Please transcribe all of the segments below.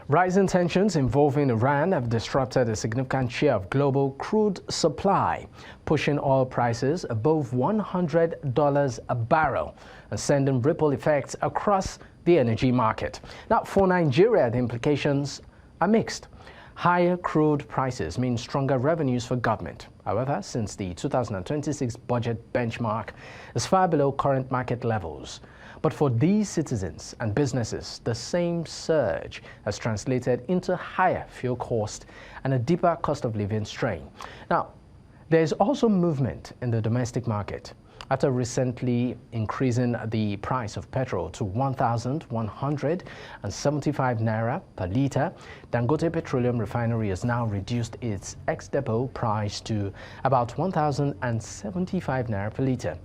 Rising tensions involving Iran have disrupted a significant share of global crude supply, pushing oil prices above $100 a barrel and sending ripple effects across the energy market. Now, for Nigeria, the implications are mixed. Higher crude prices mean stronger revenues for government. However, since the 2026 budget benchmark is far below current market levels. But for these citizens and businesses, the same surge has translated into higher fuel cost and a deeper cost of living strain. Now, there is also movement in the domestic market. After recently increasing the price of petrol to 1,175 naira per litre, Dangote Petroleum Refinery has now reduced its ex-depot price to about 1,075 naira per litre,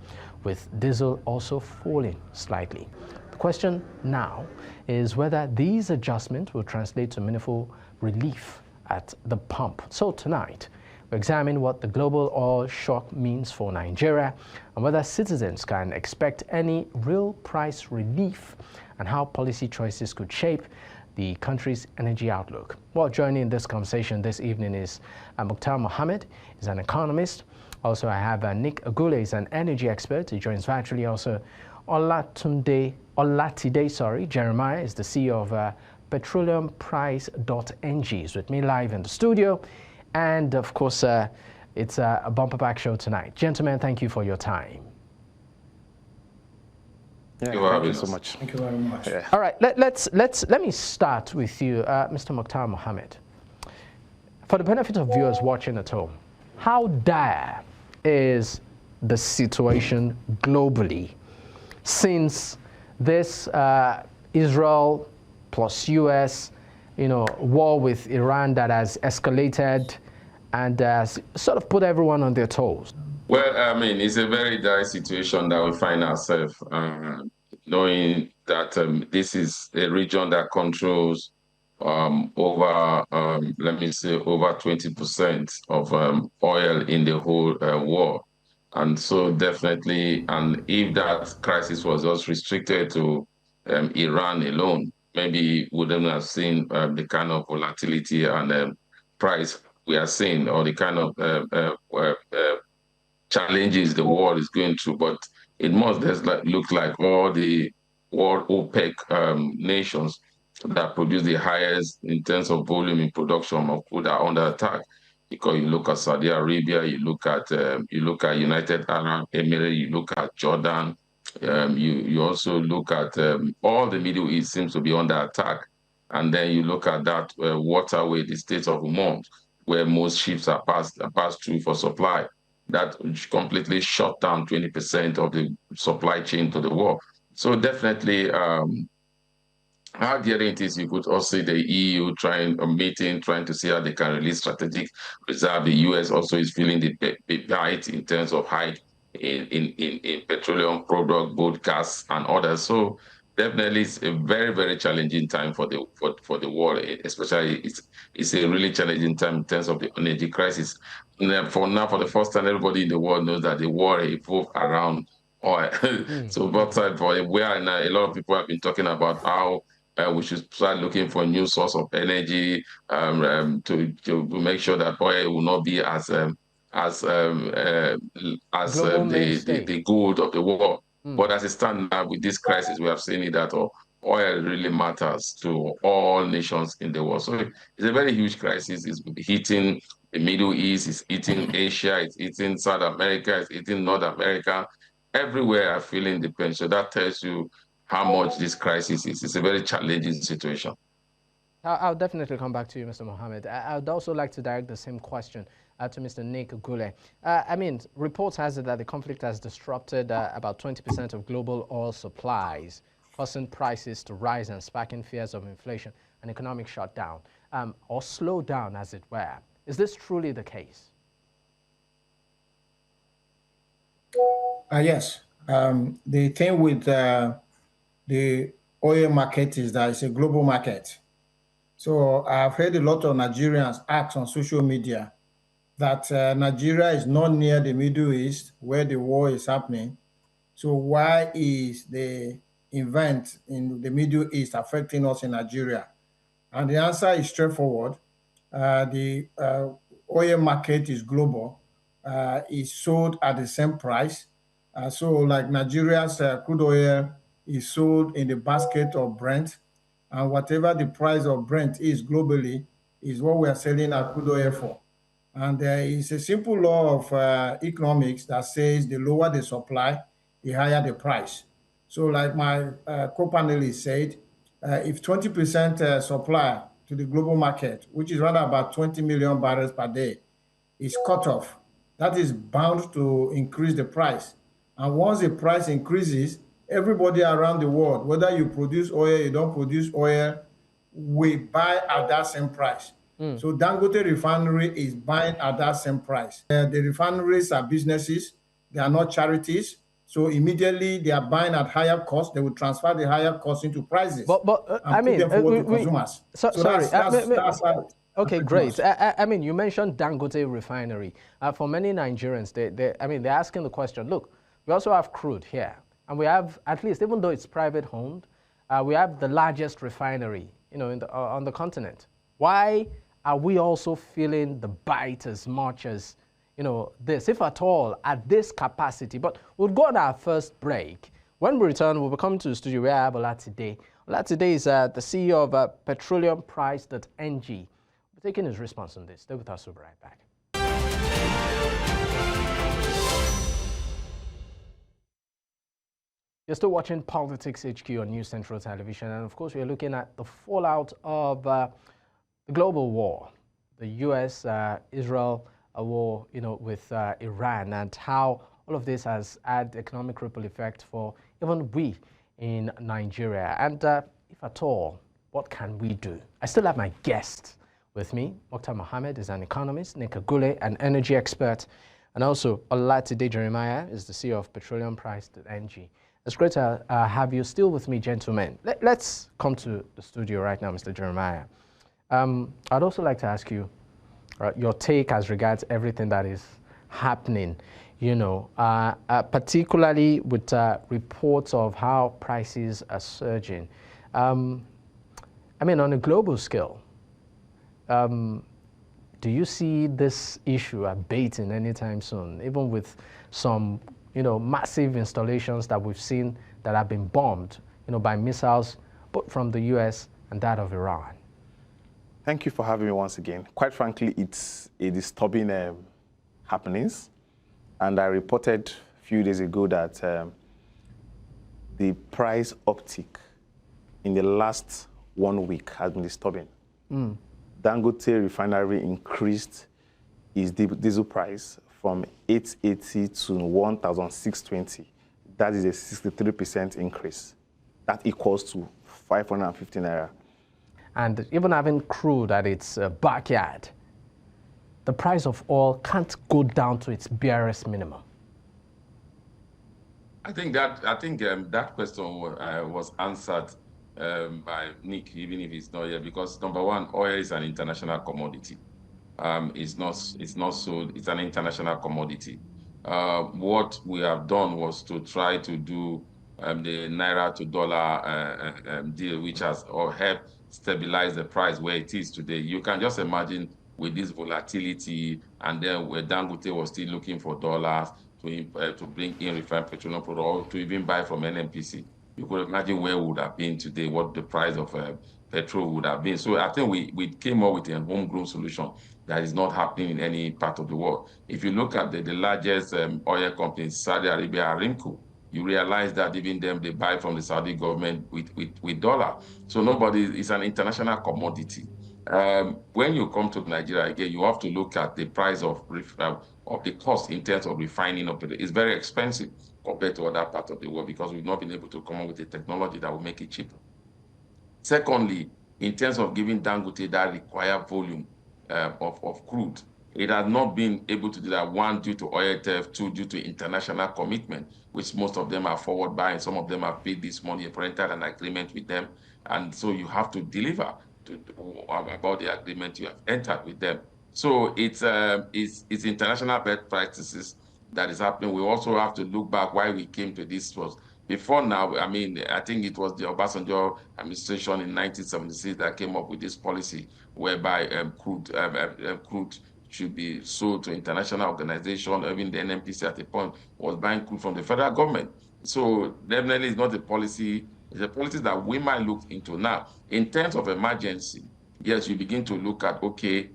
with diesel also falling slightly. The question now is whether these adjustments will translate to meaningful relief at the pump. So tonight, we examine what the global oil shock means for Nigeria and whether citizens can expect any real price relief and how policy choices could shape the country's energy outlook. Well, joining this conversation this evening is Muktar Muhammed. He's an economist. Also, I have Nick Agule. He's an energy expert. He joins virtually. Also, Olatide Jeremiah is the CEO of PetroleumPrice.ng. He's with me live in the studio. And of course, it's a bumper pack show tonight. Gentlemen, thank you for your time. Thank you so much. Thank you very much. Yeah. All right, let me start with you, Mr. Muktar Muhammed. For the benefit of viewers watching at home, how dire is the situation globally since this Israel plus US war with Iran that has escalated and sort of put everyone on their toes? Well, I mean, it's a very dire situation that we find ourselves, knowing that this is a region that controls over, let me say, over 20% of oil in the whole world. And so definitely, and if that crisis was just restricted to Iran alone, maybe wouldn't have seen the kind of volatility and price we are seeing, or the kind of challenges the world is going through. But it must just look like all the world OPEC nations that produce the highest in terms of volume in production of crude are under attack. Because you look at Saudi Arabia, you look at United Arab Emirates, you look at Jordan. You also look at all the Middle East seems to be under attack. And then you look at that waterway, the Strait of Hormuz, where most ships are passed through for supply. That completely shut down 20% of the supply chain to the world. So definitely, how daring it is, you could also see the EU trying to see how they can release strategic reserve. The US also is feeling the bite in terms of hike in petroleum product, both gas and others. So definitely, it's a very, very challenging time for the world. Especially, it's a really challenging time in terms of the energy crisis. And for the first time, everybody in the world knows that the war evolved around oil. So both sides, a lot of people have been talking about how we should start looking for a new source of energy to make sure that oil will not be as the good of the world. But as it stands now with this crisis, we have seen it that oil really matters to all nations in the world. So it's a very huge crisis. It's hitting the Middle East, it's hitting Asia, it's hitting South America, it's hitting North America. Everywhere are feeling the pain. So that tells you how much this crisis is. It's a very challenging situation. I'll definitely come back to you, Mr. Mohammed. I'd also like to direct the same question to Mr. Nick Agule. I mean, reports has it that the conflict has disrupted about 20% of global oil supplies, causing prices to rise and sparking fears of inflation and economic shutdown, or slow down, as it were. Is this truly the case? Yes. The thing with the oil market is that it's a global market. So I've heard a lot of Nigerians ask on social media that Nigeria is not near the Middle East where the war is happening. So why is the event in the Middle East affecting us in Nigeria? And the answer is straightforward. The oil market is global. It's sold at the same price. So like Nigeria's crude oil is sold in the basket of Brent, and whatever the price of Brent is globally is what we are selling our crude oil for. And there is a simple law of economics that says the lower the supply, the higher the price. So like my co-panelist said, if 20% supply to the global market, which is around about 20 million barrels per day, is cut off, that is bound to increase the price. And once the price increases, everybody around the world, whether you produce oil, you don't produce oil, we buy at that same price. So Dangote Refinery is buying at that same price. The refineries are businesses, they are not charities. So immediately they are buying at higher cost. They will transfer the higher cost into prices. But I mean, them forward to consumers. Sorry. That's how. Okay, great. I mean, you mentioned Dangote Refinery. For many Nigerians, they're asking the question. Look, we also have crude here, and we have, at least, even though it's private owned, we have the largest refinery, on the continent. Why are we also feeling the bite as much as this, if at all, at this capacity? But we'll go on our first break. When we return, we'll be coming to the studio where I have Olatide. Olatide is the CEO of PetroleumPrice.ng. We're taking his response on this. Stay with us, we'll be right back. You're still watching Politics HQ on News Central Television, and of course, we're looking at the fallout of the global war, the U.S. Israel war, with Iran, and how all of this has had economic ripple effect for even we in Nigeria. And if at all, what can we do? I still have my guest with me. Muktar Muhammed is an economist, Nick Agule, an energy expert, and also Olatide Jeremiah is the CEO of PetroleumPrice.ng. It's great to have you still with me, gentlemen. Let's come to the studio right now, Mr. Jeremiah. I'd also like to ask you your take as regards everything that is happening, particularly with reports of how prices are surging. I mean, on a global scale, do you see this issue abating anytime soon, even with some massive installations that we've seen that have been bombed, by missiles, both from the U.S. and that of Iran? Thank you for having me once again. Quite frankly, it's a disturbing happenings. And I reported a few days ago that the price uptick in the last 1 week has been disturbing. Dangote Refinery increased its diesel price from 880 to 1,620. That is a 63% increase. That equals to 550 naira. And even having crude at its backyard, the price of oil can't go down to its barest minimum. I think that question was answered by Nick, even if it's not here, because number one, oil is an international commodity. It's not sold. It's an international commodity. What we have done was to try to do the naira to dollar deal, which has helped stabilize the price where it is today. You can just imagine with this volatility, and then where Dangote was still looking for dollars to bring in refined petroleum product, or to even buy from NNPC. You could imagine where we would have been today, what the price of petrol would have been. So I think we came up with a homegrown solution that is not happening in any part of the world. If you look at the largest oil companies, Saudi Arabia, Aramco, you realize that even them, they buy from the Saudi government with dollar. So it's an international commodity. When you come to Nigeria, again, you have to look at the price of the cost in terms of refining of it. It's very expensive compared to other parts of the world because we've not been able to come up with a technology that will make it cheaper. Secondly, in terms of giving Dangote that required volume of crude, it has not been able to do that, one, due to oil theft, two, due to international commitment, which most of them are forward buying. Some of them have paid this money, have entered an agreement with them. And so you have to deliver about the agreement you have entered with them. So it's international best practices that is happening. We also have to look back why we came to this was Before now, I mean, I think it was the Obasanjo administration in 1976 that came up with this policy whereby crude should be sold to international organization. Even the NNPC at a point was buying crude from the federal government. So definitely it's not a policy, it's a policy that we might look into now. In terms of emergency, yes, you begin to look at, okay,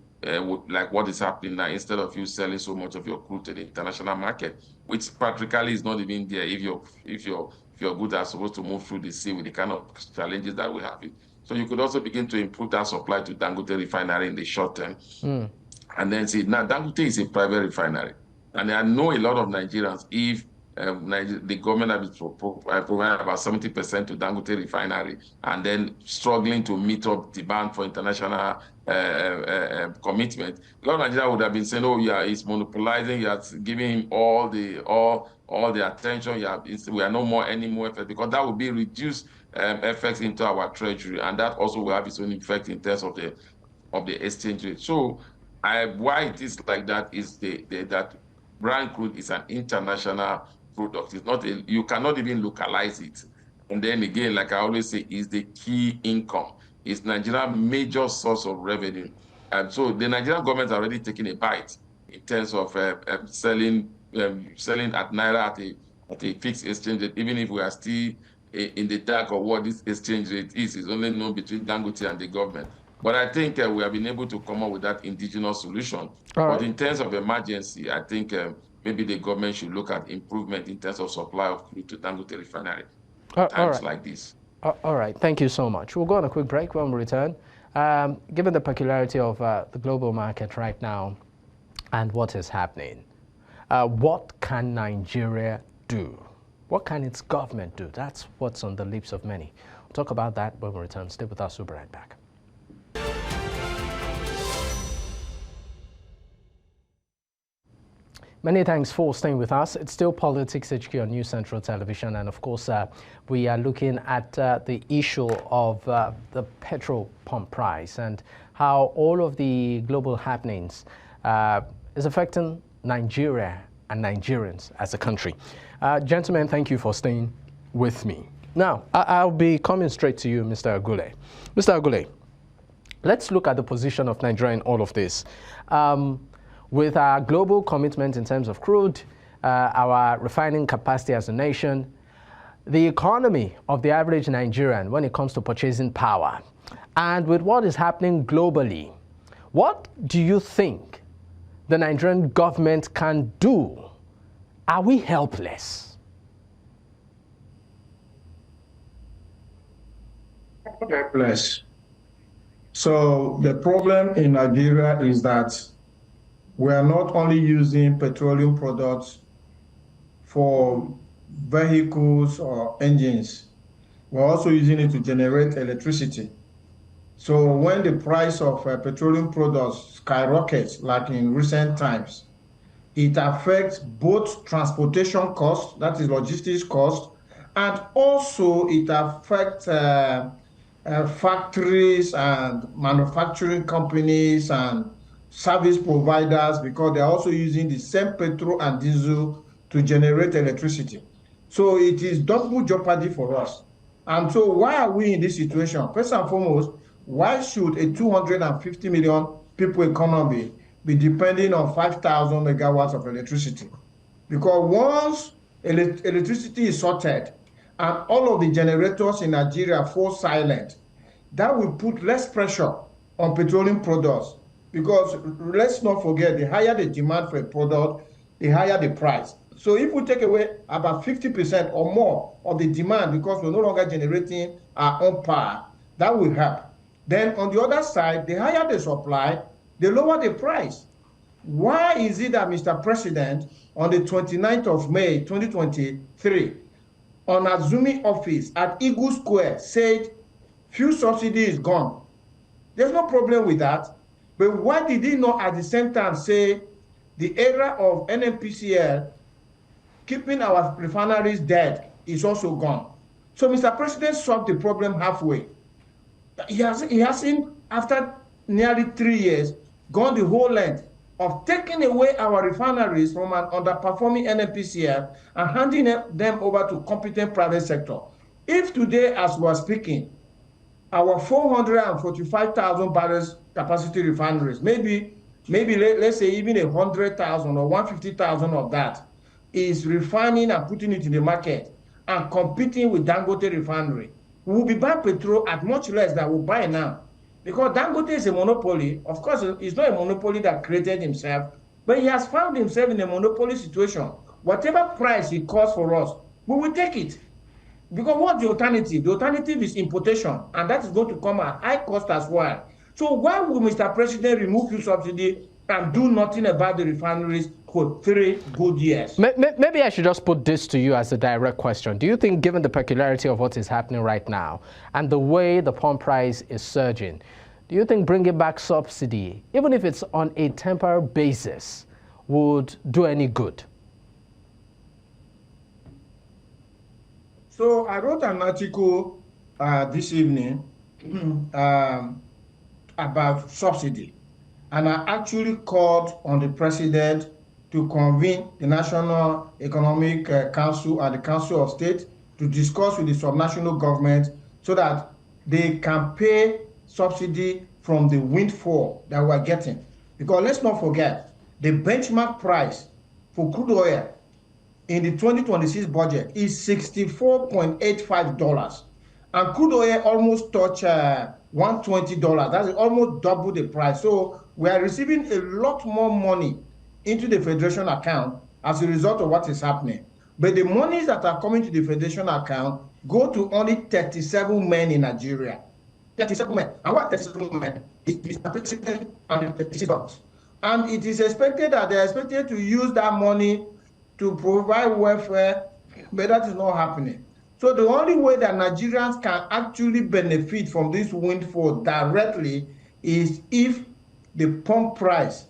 like what is happening now, instead of you selling so much of your crude to the international market, which practically is not even there if your goods are supposed to move through the sea with the kind of challenges that we have. So you could also begin to improve that supply to Dangote Refinery in the short term. And then see, now Dangote is a private refinery. And I know a lot of Nigerians, if the government has provided about 70% to Dangote Refinery and then struggling to meet up demand for international commitment, a lot of Nigerians would have been saying, oh yeah, he's monopolizing, you're giving him all the attention, we are no more any more effect, because that would be reduced effects into our treasury, and that also will have its own effect in terms of the exchange rate. So why it is like that is that Brent crude is an international product. It's not you cannot even localize it. And then again, like I always say, is the key income. It's Nigeria's major source of revenue. And so the Nigerian government is already taking a bite in terms of selling at Naira at a fixed exchange rate, even if we are still in the dark of what this exchange rate is. It's only known between Dangote and the government. But I think we have been able to come up with that indigenous solution. But in terms of emergency, I think maybe the government should look at improvement in terms of supply of crude to Dangote Refinery times like this. All right, thank you so much. We'll go on a quick break. When we return, given the peculiarity of the global market right now and what is happening, what can Nigeria do? What can its government do? That's what's on the lips of many. We'll talk about that when we return. Stay with us. We'll be right back. Many thanks for staying with us. It's still Politics HQ on News Central Television, and of course, we are looking at the issue of the petrol pump price and how all of the global happenings is affecting Nigeria and Nigerians as a country. Gentlemen, thank you for staying with me. Now, I'll be coming straight to you, Mr. Agule. Mr. Agule, let's look at the position of Nigeria in all of this. With our global commitment in terms of crude, our refining capacity as a nation, the economy of the average Nigerian when it comes to purchasing power, and with what is happening globally, what do you think the Nigerian government can do? Are we helpless? Helpless. So the problem in Nigeria is that we are not only using petroleum products for vehicles or engines, we're also using it to generate electricity. So when the price of petroleum products skyrockets, like in recent times, it affects both transportation costs, that is logistics cost, and also it affects factories and manufacturing companies and service providers, because they're also using the same petrol and diesel to generate electricity. So it is double jeopardy for us. And so why are we in this situation? First and foremost, why should a 250 million people economy be depending on 5,000 megawatts of electricity? Because once electricity is sorted and all of the generators in Nigeria fall silent, that will put less pressure on petroleum products. Because let's not forget, the higher the demand for a product, the higher the price. So if we take away about 50% or more of the demand because we're no longer generating our own power, that will help. Then on the other side, the higher the supply, the lower the price. Why is it that Mr. President, on the 29th of May, 2023, on Azumi office at Eagle Square said, fuel subsidy is gone? There's no problem with that. But why did he not at the same time say the era of NNPCL keeping our refineries dead is also gone? So Mr. President solved the problem halfway. He hasn't, after nearly 3 years, gone the whole length of taking away our refineries from an underperforming NNPCL and handing them over to competent private sector. If today, as we're speaking, our 445,000 barrels capacity refineries, maybe let's say even 100,000 or 150,000 of that is refining and putting it in the market and competing with Dangote Refinery, we will be buying petrol at much less than we buy now. Because Dangote is a monopoly. Of course, it's not a monopoly that created himself, but he has found himself in a monopoly situation. Whatever price it costs for us, we will take it. Because what's the alternative? The alternative is importation, and that is going to come at high cost as well. So why will Mr. President remove fuel subsidy and do nothing about the refineries for 3 good years? Maybe I should just put this to you as a direct question. Do you think, given the peculiarity of what is happening right now and the way the pump price is surging, do you think bringing back subsidy, even if it's on a temporary basis, would do any good? So I wrote an article this evening about subsidy. And I actually called on the president to convene the National Economic Council and the Council of State to discuss with the subnational government so that they can pay subsidy from the windfall that we're getting. Because let's not forget, the benchmark price for crude oil in the 2026 budget is $64.85. And crude oil almost touched $120. That's almost double the price. So we are receiving a lot more money into the Federation account as a result of what is happening. But the monies that are coming to the Federation account go to only 37 men in Nigeria. 37 men. And what 37 men? It is the president and the president. And it is expected that they are expected to use that money to provide welfare, but that is not happening. So the only way that Nigerians can actually benefit from this windfall directly is if the pump price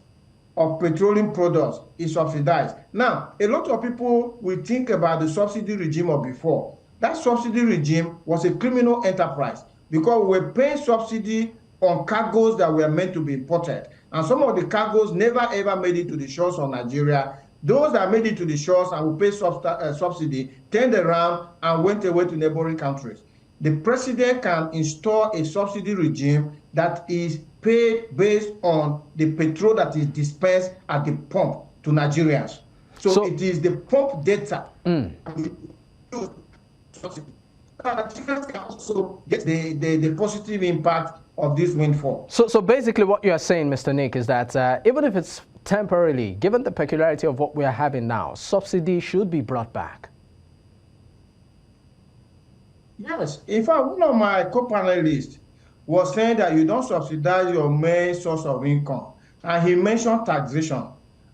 of petroleum products is subsidized. Now, a lot of people will think about the subsidy regime of before. That subsidy regime was a criminal enterprise because we were paying subsidy on cargoes that were meant to be imported. And some of the cargoes never ever made it to the shores of Nigeria. Those that made it to the shores and will pay subsidy turned around and went away to neighboring countries. The president can install a subsidy regime that is paid based on the petrol that is dispensed at the pump to Nigerians. So it is the pump data. Nigerians can also get the positive impact of this windfall. So basically what you are saying, Mr. Nick, is that even if it's temporarily, given the peculiarity of what we are having now, subsidy should be brought back. Yes. In fact, one of my co-panelists was saying that you don't subsidize your main source of income. And he mentioned taxation.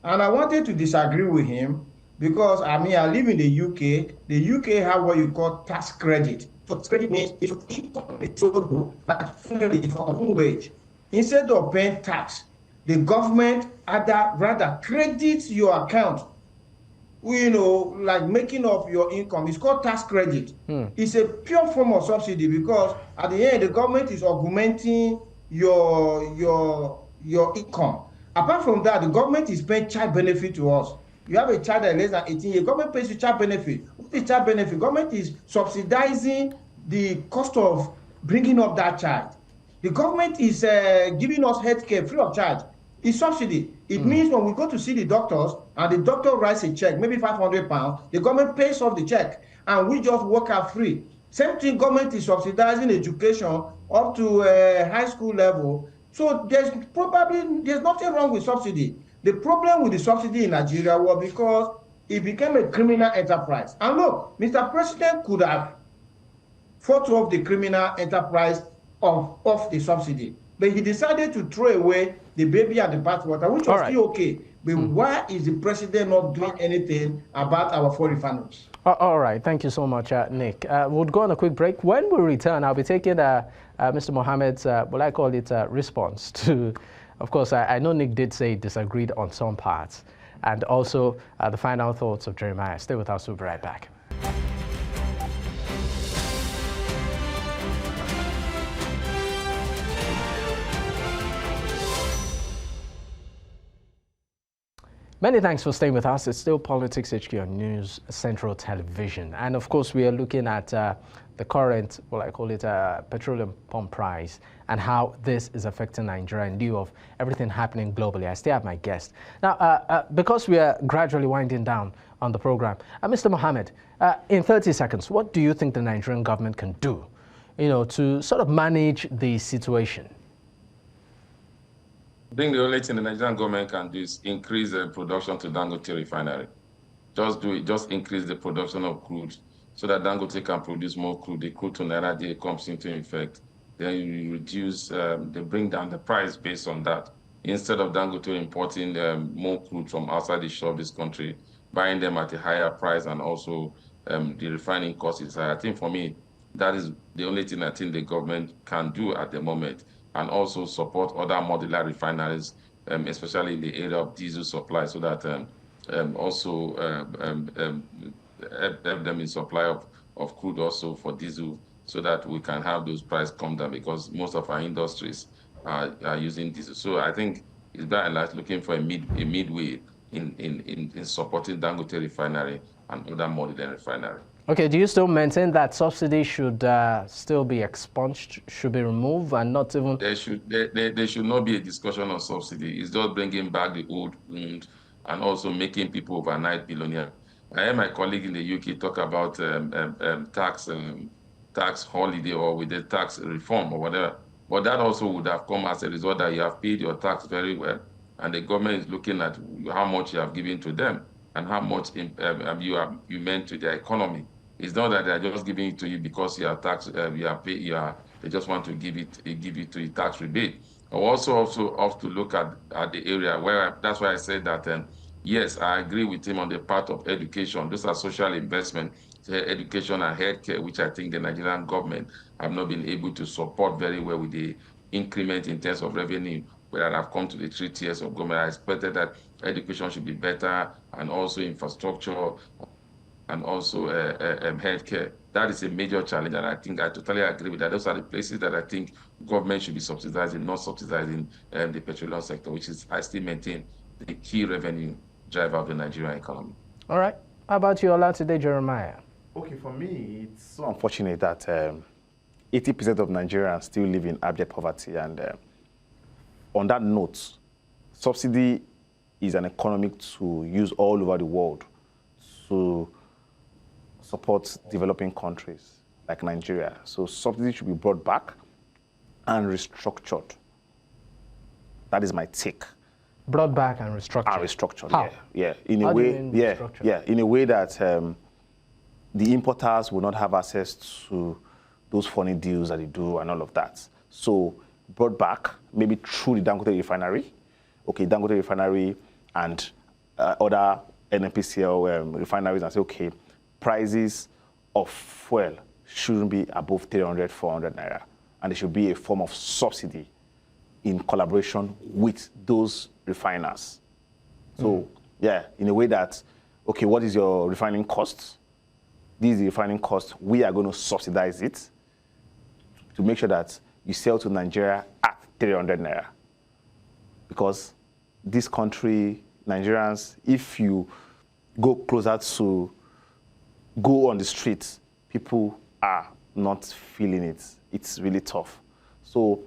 And I wanted to disagree with him because, I live in the UK. The UK have what you call tax credit. So credit means if you income is so low that it's for own wage, instead of paying tax, the government rather credits your account, like making of your income. It's called tax credit. It's a pure form of subsidy because at the end, the government is augmenting your income. Apart from that, the government is paying child benefit to us. You have a child that is less than 18 years, government pays you child benefit. What is child benefit? Government is subsidizing the cost of bringing up that child. The government is giving us health care free of charge. It's subsidy. It means when we go to see the doctors and the doctor writes a check, maybe £500, the government pays off the check and we just work out free. Same thing, government is subsidizing education up to high school level. So there's nothing wrong with subsidy. The problem with the subsidy in Nigeria was because it became a criminal enterprise. And look, Mr. President could have fought off the criminal enterprise of the subsidy. But he decided to throw away the baby and the bathwater, which was still okay. But why is the president not doing anything about our foreign refineries? All right. Thank you so much, Nick. We'll go on a quick break. When we return, I'll be taking Mr. Mohammed's, what I call it, response to, of course, I know Nick did say he disagreed on some parts, and also the final thoughts of Jeremiah. Stay with us. We'll be right back. Many thanks for staying with us. It's still Politics HQ on News Central Television. And of course, we are looking at the current, well, I call it petroleum pump price and how this is affecting Nigeria in lieu of everything happening globally. I still have my guest. Now, because we are gradually winding down on the program, Mr. Muhammad, in 30 seconds, what do you think the Nigerian government can do, to sort of manage the situation? I think the only thing the Nigerian government can do is increase the production to Dangote Refinery. Just do it, just increase the production of crude so that Dangote can produce more crude. The crude to Naira deal comes into effect. Then you reduce, they bring down the price based on that. Instead of Dangote importing more crude from outside the shore of this country, buying them at a higher price, and also the refining cost is high. I think for me, that is the only thing I think the government can do at the moment, and also support other modular refineries, especially in the area of diesel supply, so that also help them in supply of crude also for diesel, so that we can have those prices come down, because most of our industries are using diesel. So I think it's by and large looking for a midway in supporting Dangote Refinery and other modular refinery. Okay, do you still maintain that subsidy should still be expunged, should be removed, and not even... There should not be a discussion on subsidy. It's just bringing back the old wound and also making people overnight billionaires. I heard my colleague in the UK talk about tax holiday, or with the tax reform or whatever. But that also would have come as a result that you have paid your tax very well, and the government is looking at how much you have given to them and how much you meant to their economy. It's not that they're just giving it to you because you are tax, they just want to give it to you tax rebate. I also have to look at the area where, that's why I said that, yes, I agree with him on the part of education. Those are social investment, education and healthcare, which I think the Nigerian government have not been able to support very well with the increment in terms of revenue, where I've come to the 3 tiers of government. I expected that education should be better, and also infrastructure, and also healthcare. That is a major challenge, and I think I totally agree with that. Those are the places that I think government should be subsidizing, not subsidizing the petroleum sector, which is, I still maintain, the key revenue driver of the Nigerian economy. All right. How about you, Olatide Jeremiah? Okay, for me, it's so unfortunate that 80% of Nigerians still live in abject poverty, and on that note, subsidy is an economic tool used all over the world to support developing countries like Nigeria. So subsidy should be brought back and restructured. That is my take. Brought back and restructured. And restructured. How? Yeah. In a way, in a way that the importers will not have access to those funny deals that they do and all of that. So brought back, maybe through the Dangote Refinery. Okay, Dangote Refinery and other NNPCL refineries, and say, okay, prices of fuel shouldn't be above 300, 400 naira. And there should be a form of subsidy in collaboration with those refiners. So, yeah, in a way that, okay, what is your refining cost? This is the refining cost. We are going to subsidize it to make sure that you sell to Nigeria at 300 naira. Because this country, Nigerians, if you go closer to go on the streets, people are not feeling it. It's really tough. So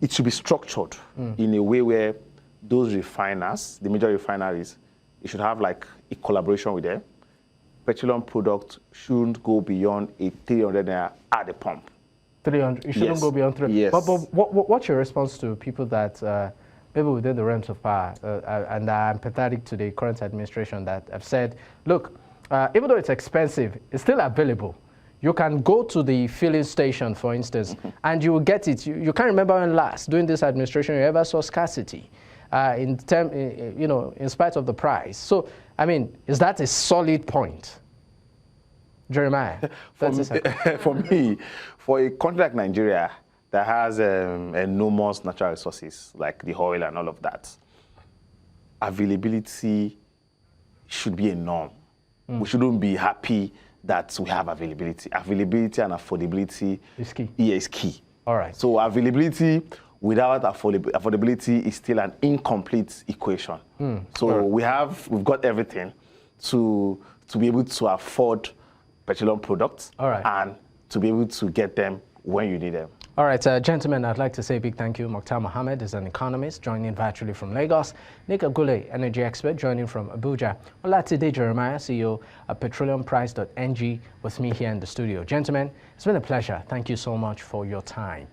it should be structured in a way where those refiners, the major refineries, you should have like a collaboration with them. Petroleum product shouldn't go beyond a 300 naira at the pump. 300. You shouldn't go beyond 300. Yes. But what's your response to people that people within the realms of power and are empathetic to the current administration that have said, look, even though it's expensive, it's still available. You can go to the filling station, for instance, and you will get it. You can't remember when last, during this administration, you ever saw scarcity in spite of the price. So, I mean, is that a solid point? Jeremiah? For me, for a country like Nigeria that has enormous natural resources, like the oil and all of that, availability should be a norm. We shouldn't be happy that we have availability. Availability and affordability is key. Is key. All right. So availability without affordability is still an incomplete equation. So we've got everything to be able to afford petroleum products and to be able to get them when you need them. All right, gentlemen, I'd like to say a big thank you. Muktar Muhammed is an economist joining virtually from Lagos. Nick Agule, energy expert, joining from Abuja. Olatide Jeremiah, CEO of PetroleumPrice.ng, with me here in the studio. Gentlemen, it's been a pleasure. Thank you so much for your time.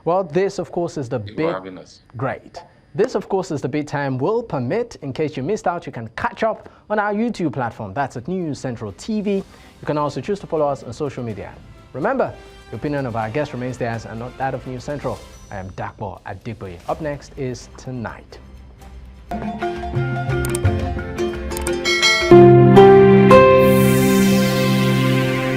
Well, this, of course, is the big... Great. This, of course, is the bit time will permit. In case you missed out, you can catch up on our YouTube platform. That's at News Central TV. You can also choose to follow us on social media. Remember, the opinion of our guest remains theirs and not that of News Central. I am Dakbo Adigboye. Up next is Tonight.